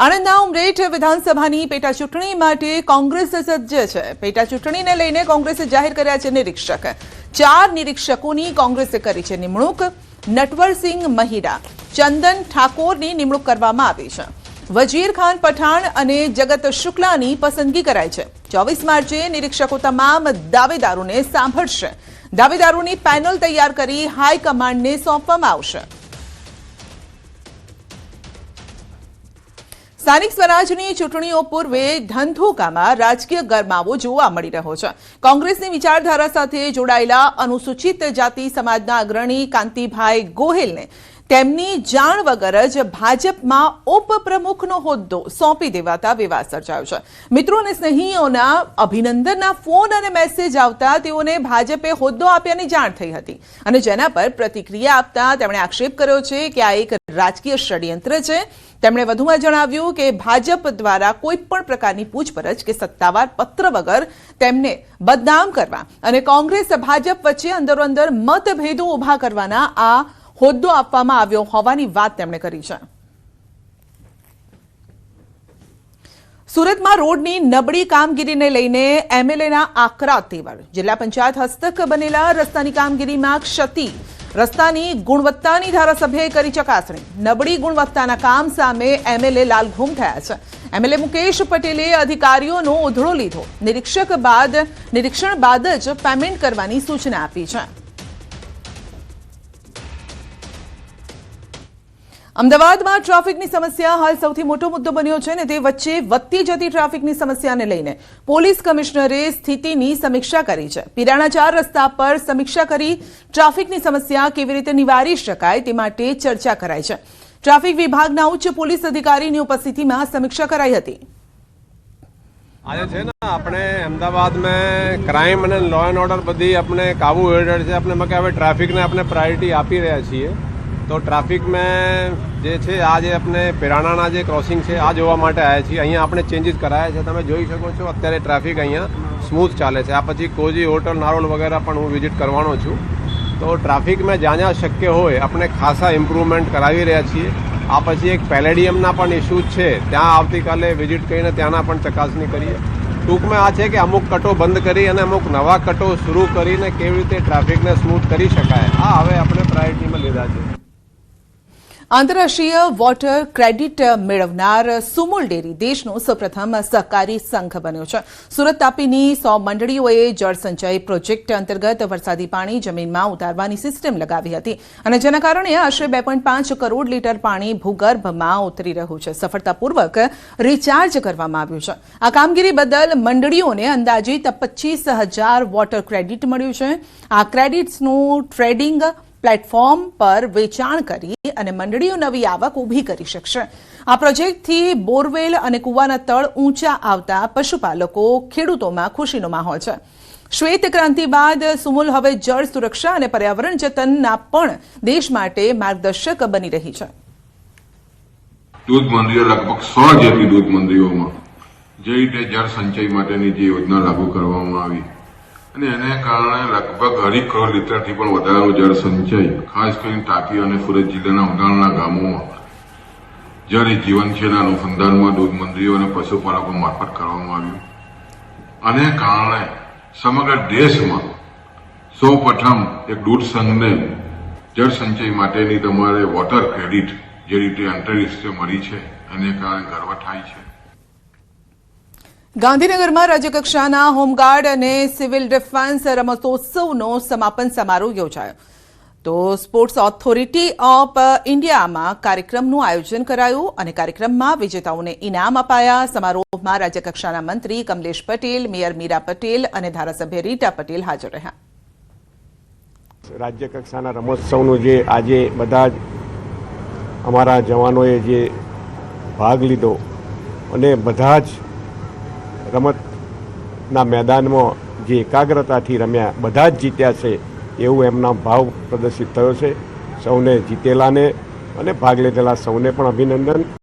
આણંદના ઉમરેઠ વિધાનસભાની પેટા ચૂંટણી માટે કોંગ્રેસ સજ્જ છે। પેટા ચૂંટણીને લઈને કોંગ્રેસે જાહેર કર્યા છે નિરીક્ષક। 4 નિરીક્ષકોની કોંગ્રેસે કરી છે નિમણૂક। નટવરસિંહ મહિડા, ચંદન ઠાકોરની નિમણૂક કરવામાં આવી છે। વજીર ખાન પઠાણ અને જગત શુક્લાની પસંદગી કરાઈ છે। 24 માર્ચે નિરીક્ષકો તમામ દાવેદારોને સાંભળશે। દાવેદારોની પેનલ તૈયાર કરી હાઈકમાન્ડને સોંપવામાં આવશે। સ્થાનિક સ્વરાજની ચૂંટણીઓ પૂર્વે ધંધુકામાં રાજકીય ગરમાવો જોવા મળી રહ્યો છે। કોંગ્રેસની વિચારધારા સાથે જોડાયેલા અનુસૂચિત જાતિ સમાજના અગ્રણી કાંતિભાઈ ગોહિલને તેમની જાણ વગર જ ભાજપમાં ઉપપ્રમુખનો હોદ્દો સોંપી દેવાતા વિવાદ સર્જાયો છે। મિત્રો અને સ્નેહીઓના અભિનંદનના ફોન અને મેસેજ આવતા તેઓને ભાજપે હોદ્દો આપ્યાની જાણ થઈ હતી અને જેના પર પ્રતિક્રિયા આપતા તેમણે આક્ષેપ કર્યો છે કે આ એક રાજકીય ષડયંત્ર છે। તેમણે વધુમાં જણાવ્યું કે ભાજપ દ્વારા કોઈ પણ પ્રકારની પૂછપરછ કે સત્તાવાર પત્ર વગર તેમને બદનામ કરવા અને કોંગ્રેસ ભાજપ વચ્ચે અંદરોઅંદર મતભેદો ઉભા કરવાના આ હોદ્દો આપવામાં આવ્યો હોવાની વાત તેમણે કરી છે। સુરતમાં રોડની નબળી કામગીરીને લઈને એમએલએના આકરા તેવર। જિલ્લા પંચાયત હસ્તક બનેલા રસ્તાની કામગીરીમાં ક્ષતિ, રસ્તાની ગુણવત્તાની ધારાસભ્યએ કરી ચકાસણી। નબળી ગુણવત્તાના કામ સામે એમએલએ લાલઘૂમ થયા છે। એમએલએ મુકેશ પટેલે અધિકારીઓનો ઉધડો લીધો। નિરીક્ષણ બાદ જ પેમેન્ટ કરવાની સૂચના આપી છે। અમદાવાદમાં ટ્રાફિકની સમસ્યા હાલ સૌથી મોટો મુદ્દો બન્યો છે અને તે વચ્ચે વધતી જતી ટ્રાફિકની સમસ્યાને લઈને પોલીસ કમિશનરે સ્થિતિની સમીક્ષા કરી છે। પિરાણા 4 રસ્તા પર સમીક્ષા કરી ટ્રાફિકની સમસ્યા કેવી રીતે નિવારી શકાય તે માટે ચર્ચા કરાઈ છે। ટ્રાફિક વિભાગના ઉચ્ચ પોલીસ અધિકારીની ઉપસ્થિતિમાં સમીક્ષા કરાઈ હતી। આજે છે ને આપણે અમદાવાદમાં ક્રાઇમ અને લો એન્ડ ઓર્ડર બધી આપણે કાબુ હેઠળ છે। આપણે કે હવે ટ્રાફિકને આપણે પ્રાયોરિટી આપી રહ્યા છીએ। તો ટ્રાફિક में જે છે આજે આપણે પિરાણાના જે ક્રોસિંગ છે આ જોવા માટે આવ્યા છીએ। અહીંયા આપણે ચેન્જીસ કરાયા છે। તમે જોઈ શકો છો અત્યારે ટ્રાફિક અહીંયા સ્મૂથ ચાલે છે। આ પછી કોજી હોટલ નારોલ વગેરે પણ હું વિઝિટ કરવાનો છું। તો ટ્રાફિકમાં જ્યાં જ્યાં શક્ય હોય આપણે ખાસા ઇમ્પ્રુવમેન્ટ કરાવી રહ્યા છીએ। આ પછી એક પેલેડિયમના પણ ઇસ્યુઝ છે, ત્યાં આવતીકાલે વિઝિટ કરીને ત્યાંના પણ ચકાસણી કરીએ। ટૂંકમાં આ છે કે અમુક કટો બંધ કરી અને અમુક નવા કટો શરૂ કરીને કેવી રીતે ટ્રાફિકને સ્મૂથ કરી શકાય આ હવે આપણે પ્રાયોરિટીમાં લીધા છે। આંતરરાષ્ટ્રીય વોટર ક્રેડિટ મેળવનાર સુમુલ ડેરી દેશનો સૌપ્રથમ સહકારી સંઘ બન્યો છે। સુરત તાપીની 100 મંડળીઓએ જળ સંચય પ્રોજેક્ટ અંતર્ગત વરસાદી પાણી જમીનમાં ઉતારવાની સિસ્ટમ લગાવી હતી અને જેના કારણે આશરે 2.5 કરોડ લીટર પાણી ભૂગર્ભમાં ઉતરી રહ્યું છે। સફળતાપૂર્વક રિચાર્જ કરવામાં આવ્યું છે। આ કામગીરી બદલ મંડળીઓને અંદાજિત 25,000 વોટર ક્રેડિટ મળ્યું છે। આ ક્રેડિટ્સનું ટ્રેડિંગ પ્લેટફોર્મ પર વેચાણ કરી અને મંડળીઓ નવી આવક ઊભી કરી શકશે। આ પ્રોજેક્ટથી બોરવેલ અને કૂવાના તળ ઊંચા આવતા પશુપાલકો, ખેડૂતોમાં ખુશીનો માહોલ છે। શ્વેત ક્રાંતિ બાદ સુમુલ હવે જળ સુરક્ષા અને પર્યાવરણ જતનના પણ દેશ માટે માર્ગદર્શક બની રહી છે। દૂધ મંડળીઓ લગભગ 100 જેટલી દૂધ મંડળીઓમાં જે રીતે જળ સંચય માટેની જે યોજના લાગુ કરવામાં આવી અને એને કારણે લગભગ 2.5 કરોડ લીટરથી પણ વધારાનું જળ સંચય ખાસ કરીને તાપી અને સુરત જિલ્લાના ઊંડાણના ગામોમાં જળ જીવન છે એના અનુસંધાનમાં દૂધ મંડળીઓ અને પશુપાલકો મારફત કરવામાં આવ્યું અને કારણે સમગ્ર દેશમાં સૌપ્રથમ એક દૂધ સંઘને જળ સંચય માટેની તમારે વોટર ક્રેડિટ જે રીતે આંતરરાષ્ટ્રીય મળી છે એને કારણે ગર્વ થાય છે। ગાંધીનગરમાં રાજ્યકક્ષાના હોમગાર્ડ અને સિવિલ ડિફેન્સ રમતોત્સવનો સમાપન સમારોહ યોજાયો। તો સ્પોર્ટ્સ ઓથોરિટી ઓફ ઇન્ડિયામાં કાર્યક્રમનું આયોજન કરાયું અને કાર્યક્રમમાં વિજેતાઓને ઇનામ અપાયા। સમારોહમાં રાજ્યકક્ષાના મંત્રી કમલેશ પટેલ, મેયર મીરા પટેલ અને ધારાસભ્ય રીટા પટેલ હાજર રહ્યા। રાજ્યકક્ષાના રમતોત્સવનું જે આજે બધા જ અમારા જવાનોએ જે ભાગ લીધો અને બધા જ રમતના મેદાનમાં જે એકાગ્રતાથી રમ્યા બધા જ જીત્યા છે એવું એમના ભાવ પ્રદર્શિત થયો છે। સૌને જીતેલાને અને ભાગ લીધેલા સૌને પણ અભિનંદન।